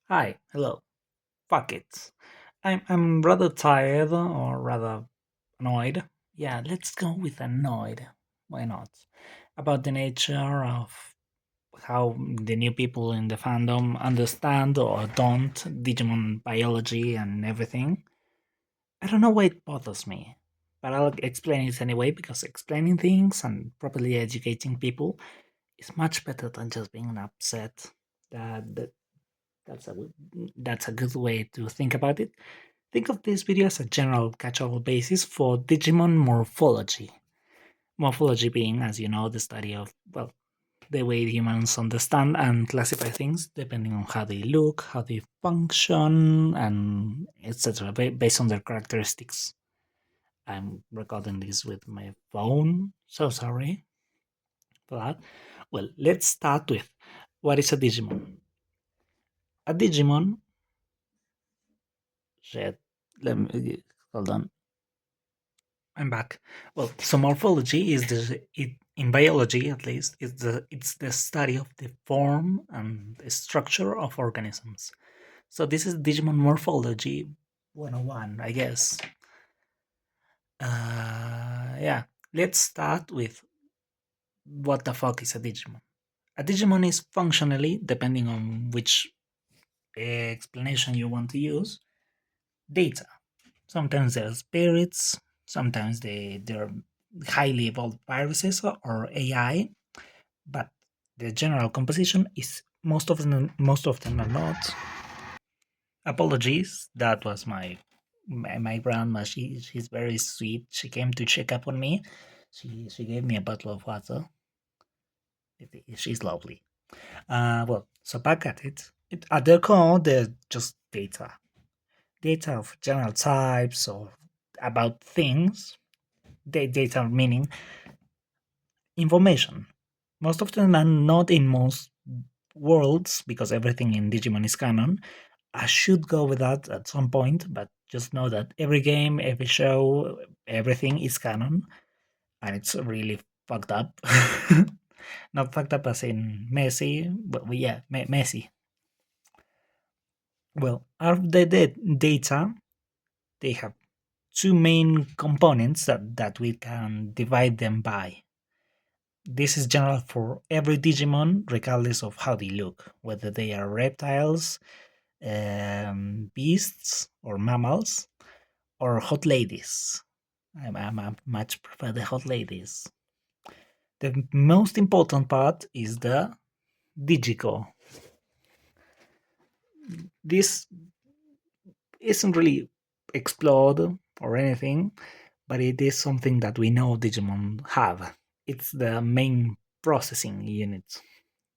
Hi, hello. Fuck it. I'm rather tired or rather annoyed. Yeah, let's go with annoyed. Why not? About the nature of how the new people in the fandom understand or don't Digimon biology and everything. I don't know why it bothers me, but I'll explain it anyway because explaining things and properly educating people is much better than just being upset. That That's a that's a good way to think about it. Think of this video as a general catch-all basis for Digimon morphology. Morphology being, as you know, the study of the way humans understand and classify things depending on how they look, how they function, and etc. Based on their characteristics. I'm recording this with my phone, so sorry for that. Well, let's start with what is a Digimon. A Digimon, shit, let me hold on. I'm back. Well, so morphology is in biology at least it's the study of the form and the structure of organisms. So this is Digimon morphology 101, I guess. Yeah, let's start with what the fuck is a Digimon. A Digimon is functionally, depending on which explanation you want to use, data. Sometimes they're spirits, sometimes they're highly evolved viruses or AI, but the general composition is most of them are not. Apologies, that was my grandma. She's very sweet. She came to check up on me. She gave me a bottle of water. She's lovely. Well, so back at it. At their core, they're just data of general types or about things. Data meaning information. Most of them are not in most worlds because everything in Digimon is canon. I should go with that at some point, but just know that every game, every show, everything is canon, and it's really fucked up. Not fucked up as in messy, but yeah, messy. Well, out of the data, they have two main components that we can divide them by. This is general for every Digimon, regardless of how they look, whether they are reptiles, beasts, or mammals, or hot ladies. I much prefer the hot ladies. The most important part is the Digico. This isn't really explored or anything, but it is something that we know Digimon have. It's the main processing unit.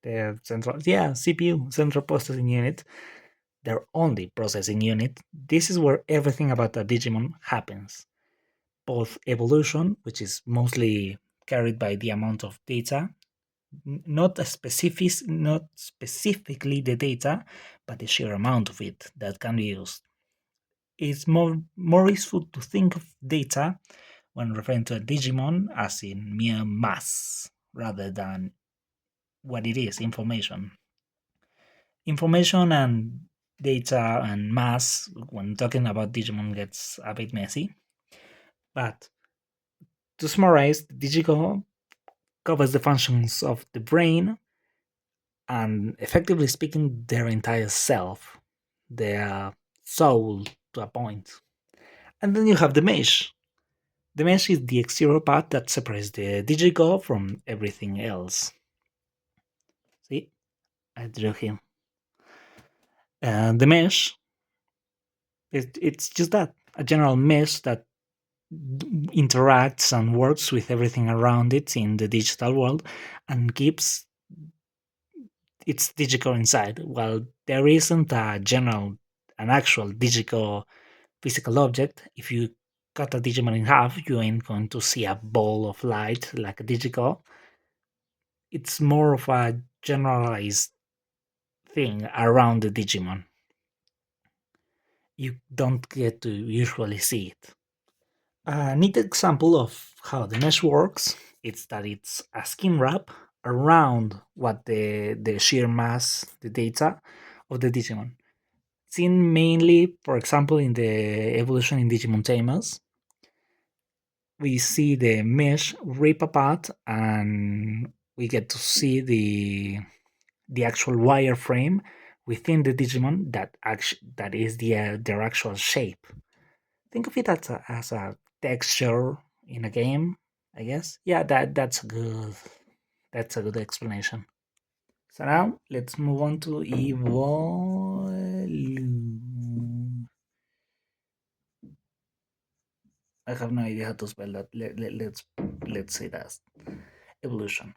The central, yeah, CPU, central processing unit, their only processing unit. This is where everything about the Digimon happens. Both evolution, which is mostly carried by the amount of data, not specifically the data, but the sheer amount of it that can be used. It's more useful to think of data when referring to a Digimon as in mere mass rather than what it is, information. Information and data and mass when talking about Digimon gets a bit messy. But to summarize, Digico covers the functions of the brain and, effectively speaking, their entire self, their soul to a point. And then you have the mesh. The mesh is the exterior part that separates the Digico from everything else. See, I drew him. And the mesh, it's just that a general mesh that interacts and works with everything around it in the digital world and keeps its digital inside. While there isn't an actual digital physical object, if you cut a Digimon in half, you ain't going to see a ball of light like a digital. It's more of a generalized thing around the Digimon. You don't get to usually see it. A neat example of how the mesh works is that it's a skin wrap around what the sheer mass, the data of the Digimon. Seen mainly, for example, in the evolution in Digimon Tamers, we see the mesh rip apart, and we get to see the actual wireframe within the Digimon that is their actual shape. Think of it as a texture in a game, I guess. Yeah, that's a good explanation. So now let's move on to evolve. I have no idea how to spell that. Let's say that evolution.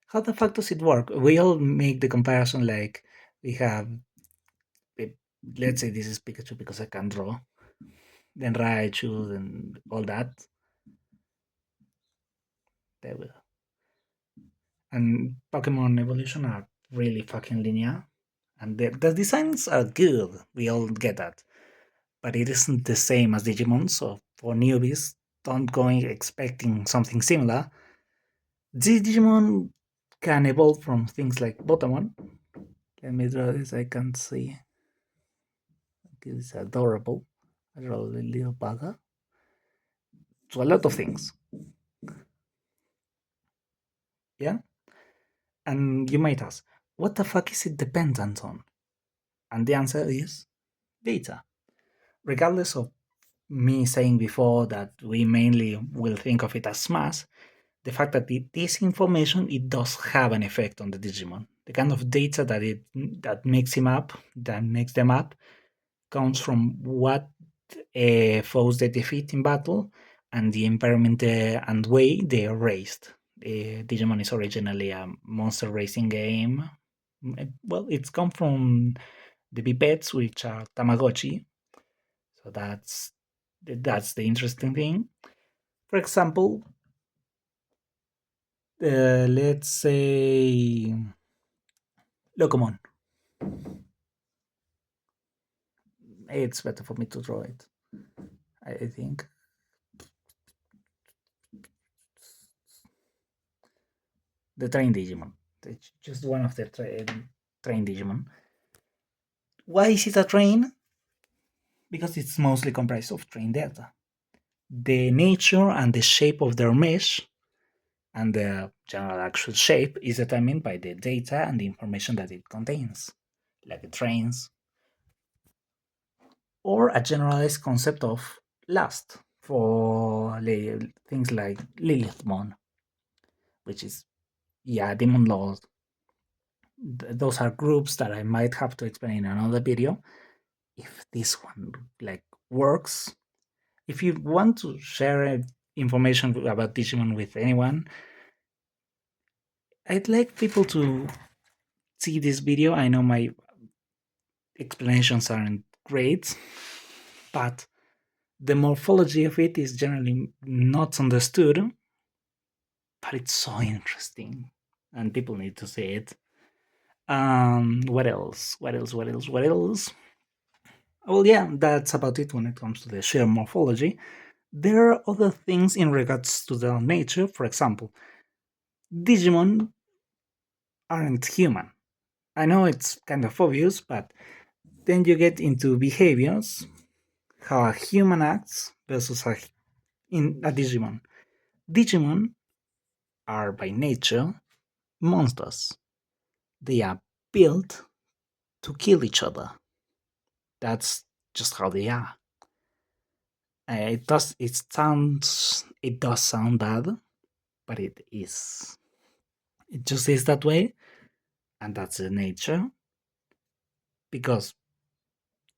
How the fuck does it work? We all make the comparison like we have. eh, Let's say this is Pikachu because I can draw. Then Raichu and all that. There we go. And Pokemon evolution are really fucking linear, and the designs are good. We all get that, but it isn't the same as Digimon. So for newbies, don't go in expecting something similar. Digimon can evolve from things like Botamon. Let me draw this. I can't see. It's adorable. I draw a little bugger. So a lot of things. Yeah. And you might ask, what the fuck is it dependent on? And the answer is data. Regardless of me saying before that we mainly will think of it as mass, the fact that this information it does have an effect on the Digimon. The kind of data that makes him up, that makes them up, comes from what foes they defeat in battle and the environment and way they are raised. Digimon is originally a monster racing game. Well, it's come from the bipeds, which are Tamagotchi. So that's the interesting thing. For example, let's say Locomon. It's better for me to draw it. I think the train Digimon. It's just one of the train Digimon. Why is it a train? Because it's mostly comprised of train data. The nature and the shape of their mesh and the general actual shape is determined by the data and the information that it contains, like trains, or a generalized concept of lust for things like Lilithmon, which is, yeah, demon lord. Those are groups that I might have to explain in another video. If this one like works, if you want to share information about Digimon with anyone, I'd like people to see this video. I know my explanations aren't great, but the morphology of it is generally not understood, but it's so interesting and people need to see it. What else? What else? What else? What else? Well, yeah, that's about it when it comes to the sheer morphology. There are other things in regards to their nature. For example, Digimon aren't human. I know it's kind of obvious, but then you get into behaviors, how a human acts versus a Digimon. Digimon are by nature monsters. They are built to kill each other. That's just how they are. It does sound bad, but it is. It just is that way, and that's the nature. Because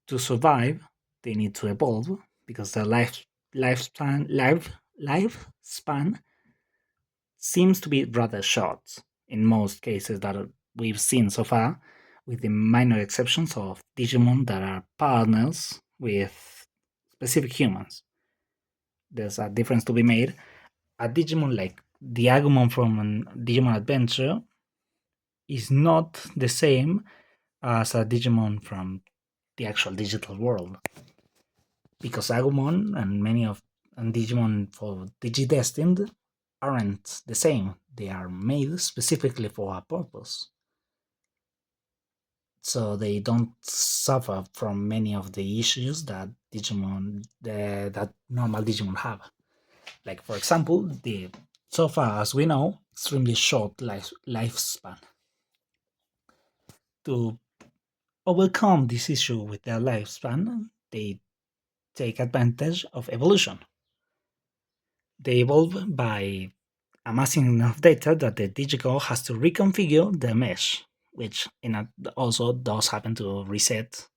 to survive, they need to evolve because their lifespan seems to be rather short in most cases that we've seen so far, with the minor exceptions of Digimon that are partners with specific humans. There's a difference to be made. A Digimon like the Agumon from Digimon Adventure is not the same as a Digimon from the actual digital world. Because Agumon and many of and Digimon for Digidestined aren't the same. They are made specifically for a purpose. so they don't suffer from many of the issues that that normal Digimon have. Like for example, the so far as we know, extremely short lifespan. To overcome this issue with their lifespan, they take advantage of evolution. They evolve by amassing enough data that the digital has to reconfigure the mesh, which also does happen to reset.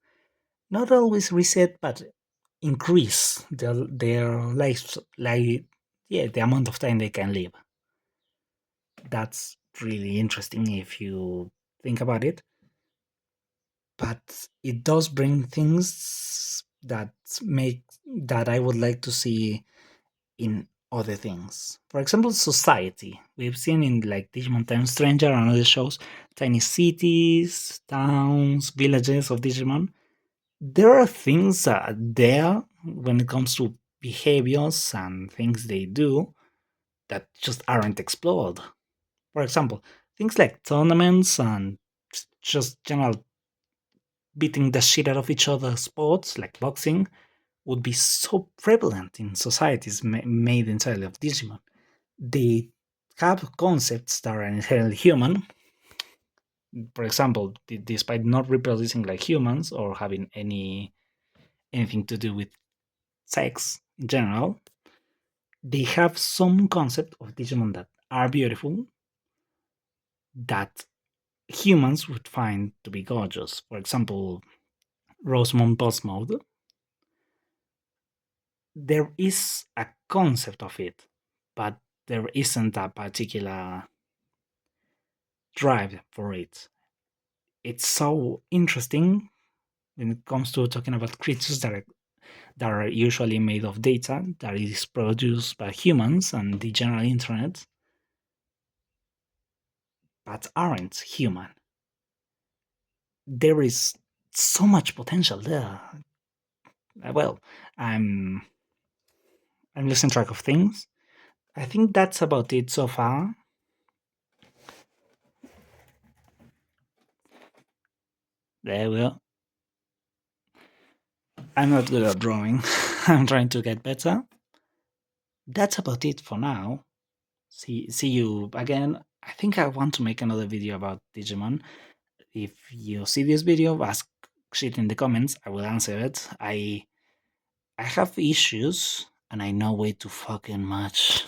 Not always reset, but increase their life, yeah, the amount of time they can live. That's really interesting if you think about it. But it does bring things that I would like to see in other things. For example, society. We've seen in like Digimon Time Stranger and other shows, tiny cities, towns, villages of Digimon. There are things there when it comes to behaviors and things they do that just aren't explored. For example, things like tournaments and just general beating the shit out of each other sports like boxing would be so prevalent in societies made entirely of Digimon. They have concepts that are inherently human. For example, despite not reproducing like humans or having anything to do with sex in general, they have some concept of Digimon that are beautiful that humans would find to be gorgeous. For example, Rosemont Boss Mode. There is a concept of it, but there isn't a particular drive for it. It's so interesting when it comes to talking about creatures that are usually made of data that is produced by humans and the general internet, but aren't human. There is so much potential there. Well, I'm losing track of things. I think that's about it so far. There we go. I'm not good at drawing. I'm trying to get better. That's about it for now. See you again. I think I want to make another video about Digimon. If you see this video, ask shit in the comments. I will answer it. I have issues and I know way too fucking much.